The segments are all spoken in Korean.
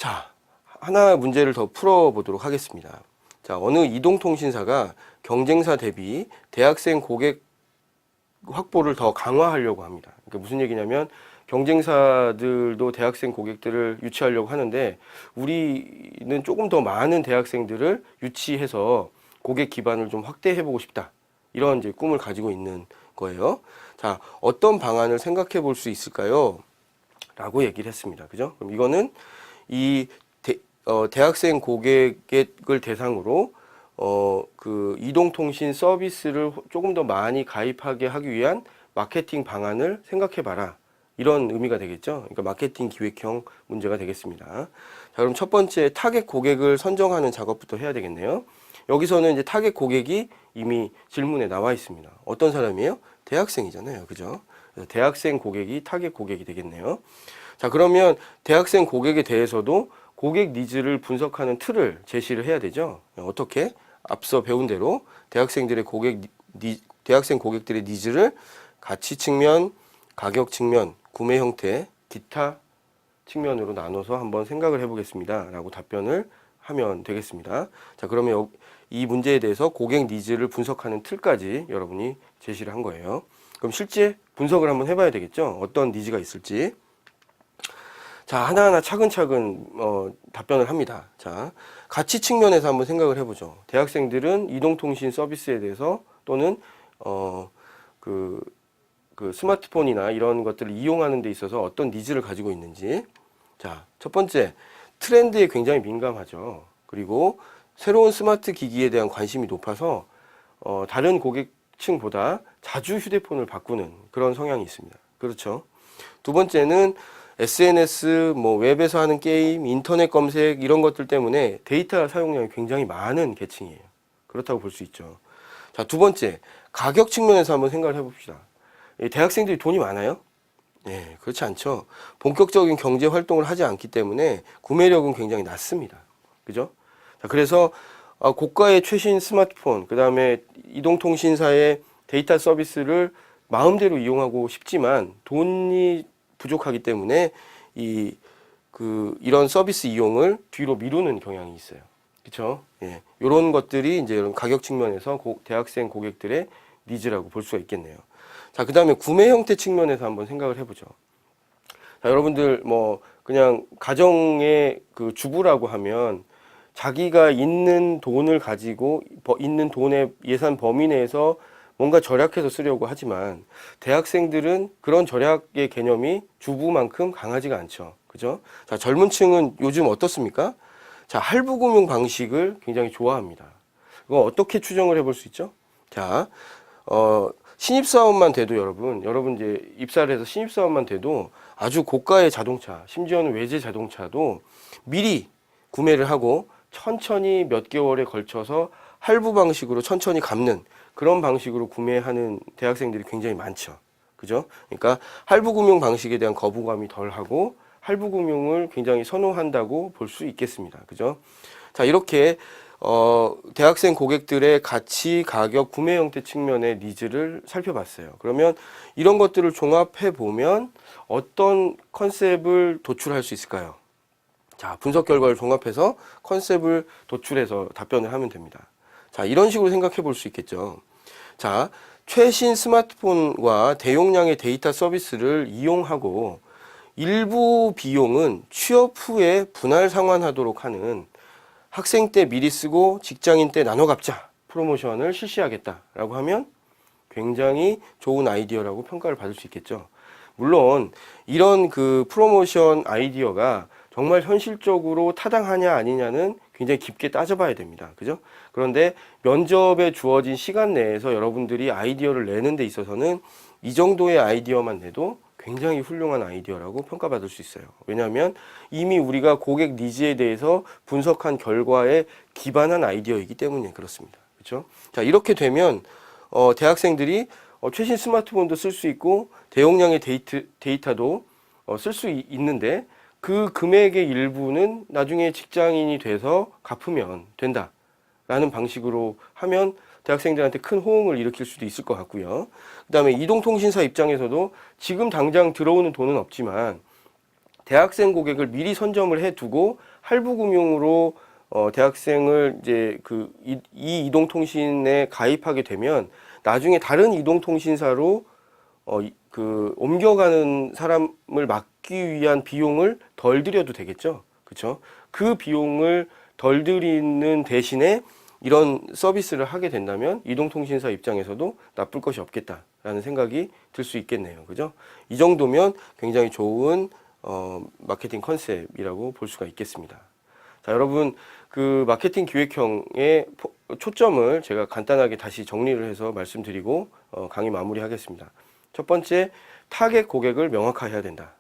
자, 하나 문제를 더 풀어보도록 하겠습니다. 자, 어느 이동통신사가 경쟁사 대비 대학생 고객 확보를 더 강화하려고 합니다. 그러니까 무슨 얘기냐면 경쟁사들도 대학생 고객들을 유치하려고 하는데 우리는 조금 더 많은 대학생들을 유치해서 고객 기반을 좀 확대해보고 싶다. 이런 이제 꿈을 가지고 있는 거예요. 자, 어떤 방안을 생각해 볼 수 있을까요? 라고 얘기를 했습니다. 그죠? 그럼 이거는 이 대학생 고객을 대상으로 그 이동통신 서비스를 조금 더 많이 가입하게 하기 위한 마케팅 방안을 생각해 봐라. 이런 의미가 되겠죠. 그러니까 마케팅 기획형 문제가 되겠습니다. 자, 그럼 첫 번째 타겟 고객을 선정하는 작업부터 해야 되겠네요. 여기서는 이제 타겟 고객이 이미 질문에 나와 있습니다. 어떤 사람이에요? 대학생이잖아요. 그죠? 그래서 대학생 고객이 타겟 고객이 되겠네요. 자, 그러면 대학생 고객에 대해서도 고객 니즈를 분석하는 틀을 제시를 해야 되죠. 어떻게? 앞서 배운 대로 대학생들의 대학생 고객들의 니즈를 가치 측면, 가격 측면, 구매 형태, 기타 측면으로 나눠서 한번 생각을 해보겠습니다. 라고 답변을 하면 되겠습니다. 자, 그러면 이 문제에 대해서 고객 니즈를 분석하는 틀까지 여러분이 제시를 한 거예요. 그럼 실제 분석을 한번 해봐야 되겠죠. 어떤 니즈가 있을지. 자, 하나하나 차근차근 답변을 합니다. 자, 가치 측면에서 한번 생각을 해보죠. 대학생들은 이동통신 서비스에 대해서 또는 그 스마트폰이나 이런 것들을 이용하는 데 있어서 어떤 니즈를 가지고 있는지. 자, 첫 번째, 트렌드에 굉장히 민감하죠. 그리고 새로운 스마트 기기에 대한 관심이 높아서 다른 고객층보다 자주 휴대폰을 바꾸는 그런 성향이 있습니다. 그렇죠. 두 번째는 SNS, 웹에서 하는 게임, 인터넷 검색 이런 것들 때문에 데이터 사용량이 굉장히 많은 계층이에요. 그렇다고 볼 수 있죠. 자, 두 번째, 가격 측면에서 한번 생각을 해봅시다. 대학생들이 돈이 많아요? 네, 그렇지 않죠. 본격적인 경제 활동을 하지 않기 때문에 구매력은 굉장히 낮습니다. 그죠? 자, 그래서 고가의 최신 스마트폰, 그 다음에 이동통신사의 데이터 서비스를 마음대로 이용하고 싶지만 돈이 부족하기 때문에 이런 서비스 이용을 뒤로 미루는 경향이 있어요. 그렇죠? 예. 이런 것들이 이제 이런 가격 측면에서 대학생 고객들의 니즈라고 볼 수가 있겠네요. 자, 그다음에 구매 형태 측면에서 한번 생각을 해보죠. 자, 여러분들 그냥 가정의 그 주부라고 하면 자기가 있는 돈을 가지고 있는 돈의 예산 범위 내에서 뭔가 절약해서 쓰려고 하지만 대학생들은 그런 절약의 개념이 주부만큼 강하지가 않죠. 그죠? 자, 젊은 층은 요즘 어떻습니까? 자, 할부금융 방식을 굉장히 좋아합니다. 이거 어떻게 추정을 해볼 수 있죠? 자, 신입사원만 돼도 여러분 이제 입사를 해서 신입사원만 돼도 아주 고가의 자동차, 심지어는 외제 자동차도 미리 구매를 하고 천천히 몇 개월에 걸쳐서 할부 방식으로 천천히 갚는 그런 방식으로 구매하는 대학생들이 굉장히 많죠. 그죠? 그러니까 할부금융 방식에 대한 거부감이 덜하고 할부금융을 굉장히 선호한다고 볼 수 있겠습니다. 그죠? 자, 이렇게 대학생 고객들의 가치, 가격, 구매 형태 측면의 니즈를 살펴봤어요. 그러면 이런 것들을 종합해 보면 어떤 컨셉을 도출할 수 있을까요? 자, 분석 결과를 종합해서 컨셉을 도출해서 답변을 하면 됩니다. 자, 이런 식으로 생각해 볼 수 있겠죠. 자, 최신 스마트폰과 대용량의 데이터 서비스를 이용하고 일부 비용은 취업 후에 분할 상환하도록 하는 학생 때 미리 쓰고 직장인 때 나눠 갚자 프로모션을 실시하겠다라고 하면 굉장히 좋은 아이디어라고 평가를 받을 수 있겠죠. 물론 이런 그 프로모션 아이디어가 정말 현실적으로 타당하냐 아니냐는 굉장히 깊게 따져봐야 됩니다. 그죠? 그런데 면접에 주어진 시간 내에서 여러분들이 아이디어를 내는 데 있어서는 이 정도의 아이디어만 내도 굉장히 훌륭한 아이디어라고 평가받을 수 있어요. 왜냐하면 이미 우리가 고객 니즈에 대해서 분석한 결과에 기반한 아이디어이기 때문에 그렇습니다. 그렇죠? 자, 이렇게 되면 대학생들이 최신 스마트폰도 쓸 수 있고 대용량의 데이터도 쓸 수 있는데 그 금액의 일부는 나중에 직장인이 돼서 갚으면 된다라는 방식으로 하면 대학생들한테 큰 호응을 일으킬 수도 있을 것 같고요. 그 다음에 이동통신사 입장에서도 지금 당장 들어오는 돈은 없지만 대학생 고객을 미리 선점을 해두고 할부금융으로 대학생을 이제 이 이동통신에 가입하게 되면 나중에 다른 이동통신사로 옮겨가는 사람을 막기 위한 비용을 덜 들여도 되겠죠. 그렇죠? 그 비용을 덜 들이는 대신에 이런 서비스를 하게 된다면 이동통신사 입장에서도 나쁠 것이 없겠다라는 생각이 들 수 있겠네요. 그죠? 이 정도면 굉장히 좋은 마케팅 컨셉이라고 볼 수가 있겠습니다. 자, 여러분, 그 마케팅 기획형의 초점을 제가 간단하게 다시 정리를 해서 말씀드리고 강의 마무리하겠습니다. 첫 번째, 타겟 고객을 명확화해야 된다.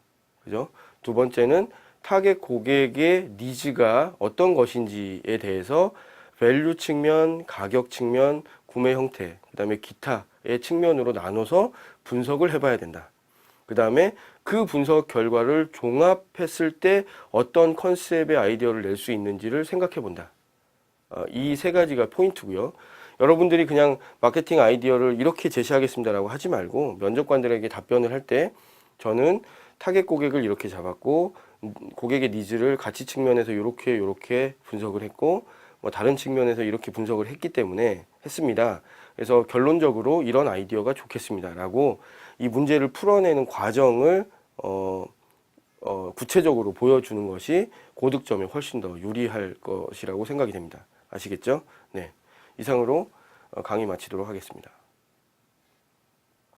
그죠? 두 번째는 타겟 고객의 니즈가 어떤 것인지에 대해서 밸류 측면, 가격 측면, 구매 형태, 그 다음에 기타의 측면으로 나눠서 분석을 해봐야 된다. 그 다음에 그 분석 결과를 종합했을 때 어떤 컨셉의 아이디어를 낼 수 있는지를 생각해 본다. 이 세 가지가 포인트고요. 여러분들이 그냥 마케팅 아이디어를 이렇게 제시하겠습니다라고 하지 말고 면접관들에게 답변을 할 때 저는 타겟 고객을 이렇게 잡았고 고객의 니즈를 가치 측면에서 이렇게 분석을 했고 뭐 다른 측면에서 이렇게 분석을 했기 때문에 했습니다. 그래서 결론적으로 이런 아이디어가 좋겠습니다라고 이 문제를 풀어내는 과정을 구체적으로 보여주는 것이 고득점에 훨씬 더 유리할 것이라고 생각이 됩니다. 아시겠죠? 네. 이상으로 강의 마치도록 하겠습니다.